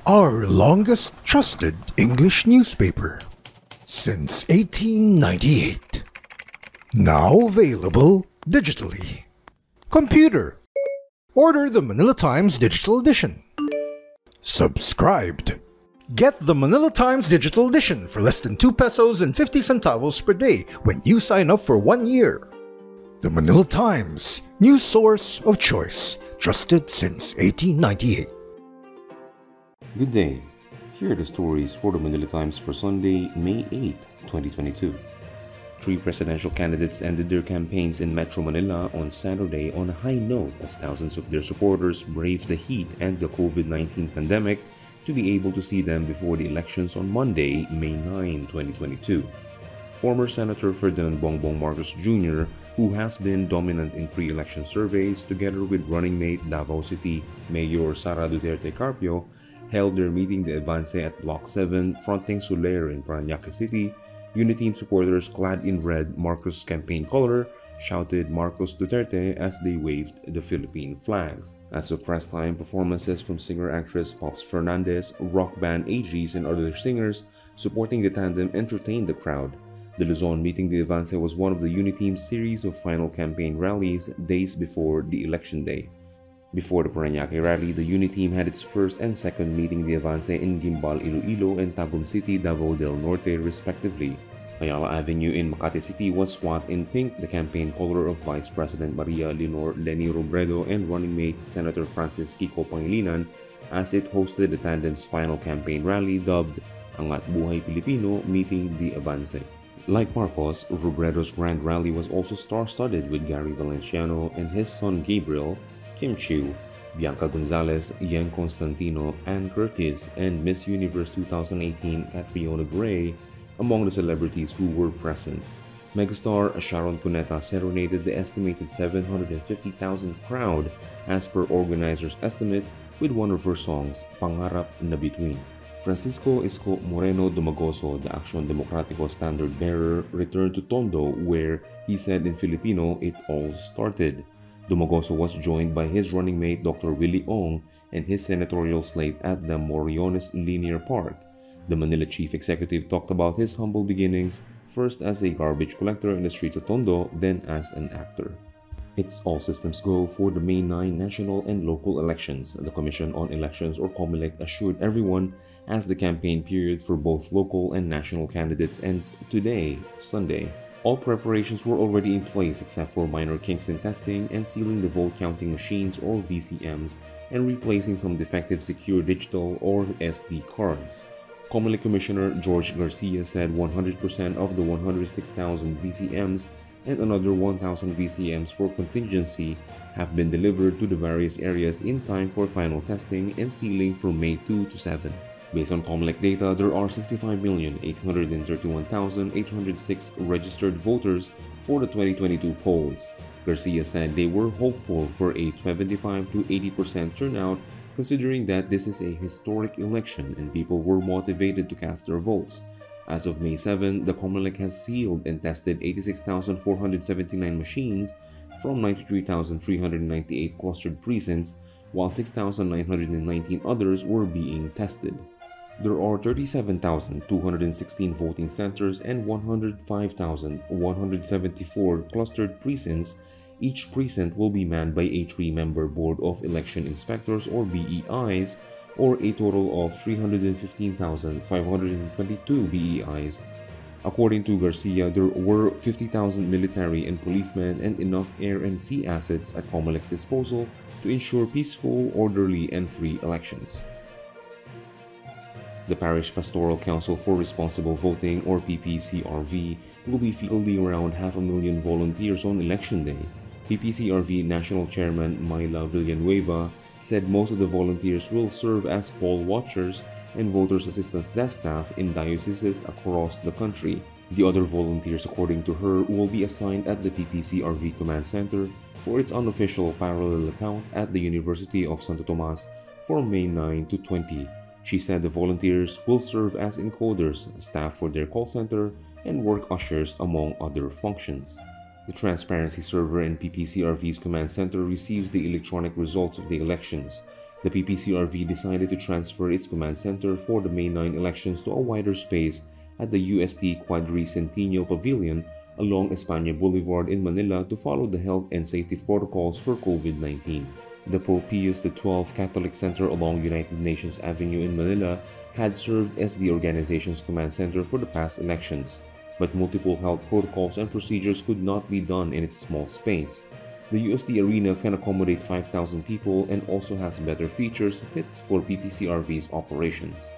our longest trusted English newspaper since 1898. Now available digitally. Computer, order the Manila Times Digital Edition. Subscribed. Get the Manila Times Digital Edition for less than 2 pesos and 50 centavos per day when you sign up for 1 year. The Manila Times, news source of choice, trusted since 1898. Good day. Here are the stories for the Manila Times for Sunday, May 8, 2022. 3 presidential candidates ended their campaigns in Metro Manila on Saturday on a high note as thousands of their supporters braved the heat and the COVID-19 pandemic to be able to see them before the elections on Monday, May 9, 2022. Former Senator Ferdinand Bongbong Marcos Jr., who has been dominant in pre-election surveys together with running mate Davao City Mayor Sara Duterte Carpio, held their meeting de avance at Block 7 fronting Soler in Parañaque City. Uniteam supporters clad in red Marcos campaign color shouted Marcos Duterte as they waved the Philippine flags. As of press time, performances from singer-actress Pops Fernandez, rock band AGs, and other singers supporting the tandem entertained the crowd. The Luzon meeting de avance was one of the Uniteam's series of final campaign rallies days before the election day. Before the Parañaque rally, the Uniteam had its first and second meeting de avance in Guimbal, Iloilo, and Tagum City, Davao del Norte, respectively. Ayala Avenue in Makati City was swathed in pink, the campaign color of Vice President Maria Leonor Leni Robredo and running mate Senator Francis Kiko Pangilinan, as it hosted the tandem's final campaign rally dubbed Angat Buhay Pilipino Meeting de Avance. Like Marcos, Robredo's grand rally was also star-studded with Gary Valenciano and his son Gabriel, Kim Chiu, Bianca Gonzalez, Ian Constantino, Ann Curtis, and Miss Universe 2018 Catriona Gray among the celebrities who were present. Megastar Sharon Cuneta serenaded the estimated 750,000 crowd as per organizers' estimate with one of her songs, Pangarap na Bituin. Francisco Isko Moreno Dumagoso, the Action Democratico standard bearer, returned to Tondo where he said in Filipino it all started. Dumagoso was joined by his running mate Dr. Willie Ong and his senatorial slate at the Moriones Linear Park. The Manila chief executive talked about his humble beginnings, first as a garbage collector in the streets of Tondo, then as an actor. It's all systems go for the May 9 national and local elections. The Commission on Elections or COMELEC assured everyone as the campaign period for both local and national candidates ends today, Sunday. All preparations were already in place except for minor kinks in testing and sealing the vote counting machines or VCMs and replacing some defective secure digital or SD cards. COMELEC Commissioner George Garcia said 100% of the 106,000 VCMs and another 1,000 VCMs for contingency have been delivered to the various areas in time for final testing and sealing from May 2 to 7. Based on COMELEC data, there are 65,831,806 registered voters for the 2022 polls. Garcia said they were hopeful for a 75 to 80% turnout considering that this is a historic election and people were motivated to cast their votes. As of May 7, the COMELEC has sealed and tested 86,479 machines from 93,398 clustered precincts, while 6,919 others were being tested. There are 37,216 voting centers and 105,174 clustered precincts. Each precinct will be manned by a 3-member Board of Election Inspectors or BEIs, or a total of 315,522 BEIs. According to Garcia, there were 50,000 military and policemen and enough air and sea assets at COMELEC's disposal to ensure peaceful, orderly, and free elections. The Parish Pastoral Council for Responsible Voting, or PPCRV, will be fielding around 500,000 volunteers on Election Day. PPCRV National Chairman Myla Villanueva said most of the volunteers will serve as poll watchers and voters' assistance desk staff in dioceses across the country. The other volunteers, according to her, will be assigned at the PPCRV Command Center for its unofficial parallel account at the University of Santo Tomas from May 9 to 20. She said the volunteers will serve as encoders, staff for their call center, and work ushers, among other functions. The transparency server in PPCRV's command center receives the electronic results of the elections. The PPCRV decided to transfer its command center for the May 9 elections to a wider space at the UST Quadricentennial Pavilion along España Boulevard in Manila to follow the health and safety protocols for COVID-19. The Pope Pius XII Catholic Center along United Nations Avenue in Manila had served as the organization's command center for the past elections, but multiple health protocols and procedures could not be done in its small space. The UST Arena can accommodate 5,000 people and also has better features fit for PPCRV's operations.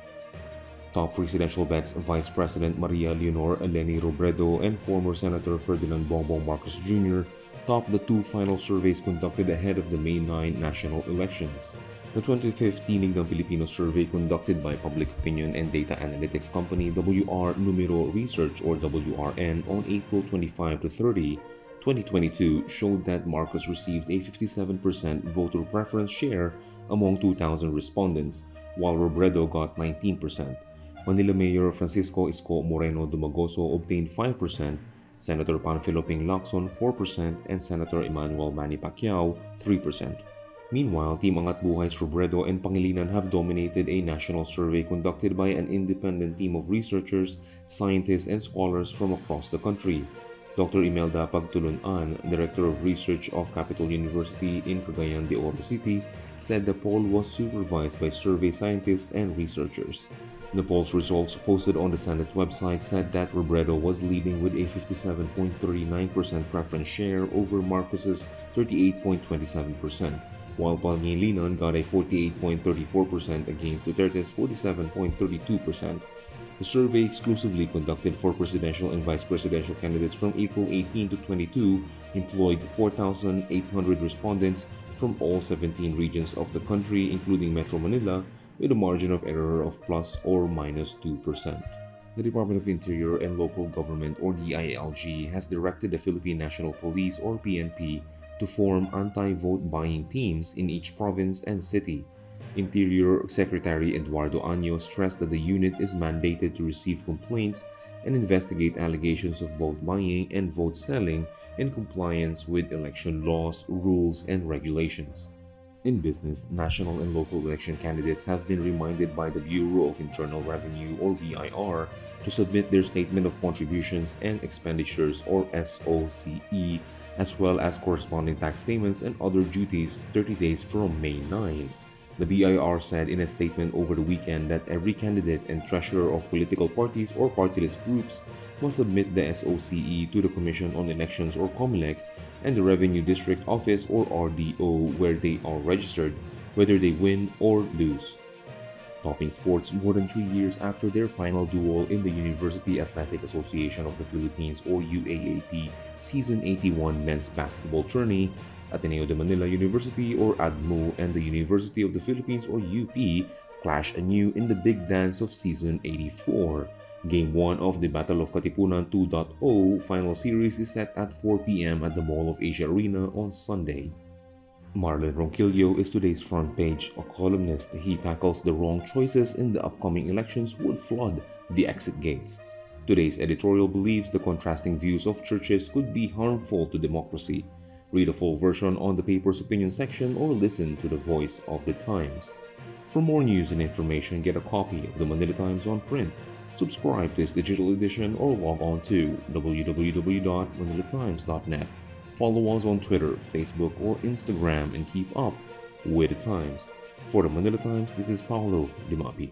Top presidential bets: Vice President Maria Leonor Eleni Robredo and former Senator Ferdinand Bongbong Marcos Jr. topped the two final surveys conducted ahead of the May 9 national elections. The 25th Tinigdang Pilipino survey conducted by public opinion and data analytics company WR Numero Research or WRN on April 25 to 30, 2022 showed that Marcos received a 57% voter preference share among 2,000 respondents, while Robredo got 19%. Manila Mayor Francisco Isko Moreno Dumagoso obtained 5%, Senator Panfilo Ping Lacson 4%, and Senator Emmanuel Manny Pacquiao 3%. Meanwhile, Team Angat Buhay's Robredo and Pangilinan have dominated a national survey conducted by an independent team of researchers, scientists, and scholars from across the country. Dr. Imelda Pagtulon-An, Director of Research of Capital University in Cagayan de Oro City, said the poll was supervised by survey scientists and researchers. The poll's results posted on the Senate website said that Robredo was leading with a 57.39% preference share over Marcos's 38.27%, while Pangilinan got a 48.34% against Duterte's 47.32%. The survey, exclusively conducted for presidential and vice presidential candidates from April 18 to 22, employed 4,800 respondents from all 17 regions of the country, including Metro Manila, with a margin of error of plus or minus 2%. The Department of Interior and Local Government or DILG has directed the Philippine National Police or PNP to form anti-vote buying teams in each province and city. Interior Secretary Eduardo Año stressed that the unit is mandated to receive complaints and investigate allegations of vote buying and vote selling in compliance with election laws, rules, and regulations. In business, national and local election candidates have been reminded by the Bureau of Internal Revenue or BIR to submit their Statement of Contributions and Expenditures or SOCE, as well as corresponding tax payments and other duties 30 days from May 9. The BIR said in a statement over the weekend that every candidate and treasurer of political parties or party-list groups must submit the SOCE to the Commission on Elections or COMELEC and the Revenue District Office or RDO where they are registered, whether they win or lose. Topping sports, more than 3 years after their final duel in the University Athletic Association of the Philippines or UAAP Season 81 men's basketball tourney, Ateneo de Manila University or ADMU and the University of the Philippines or UP clash anew in the big dance of Season 84. Game 1 of the Battle of Katipunan 2.0 final series is set at 4 p.m. at the Mall of Asia Arena on Sunday. Marlon Ronquillo is today's front page, a columnist. He tackles the wrong choices in the upcoming elections would flood the exit gates. Today's editorial believes the contrasting views of churches could be harmful to democracy. Read a full version on the paper's opinion section or listen to the voice of the Times. For more news and information, get a copy of the Manila Times on print. Subscribe to its digital edition or log on to www.manilatimes.net. Follow us on Twitter, Facebook, or Instagram and keep up with the Times. For the Manila Times, this is Paolo Limapi.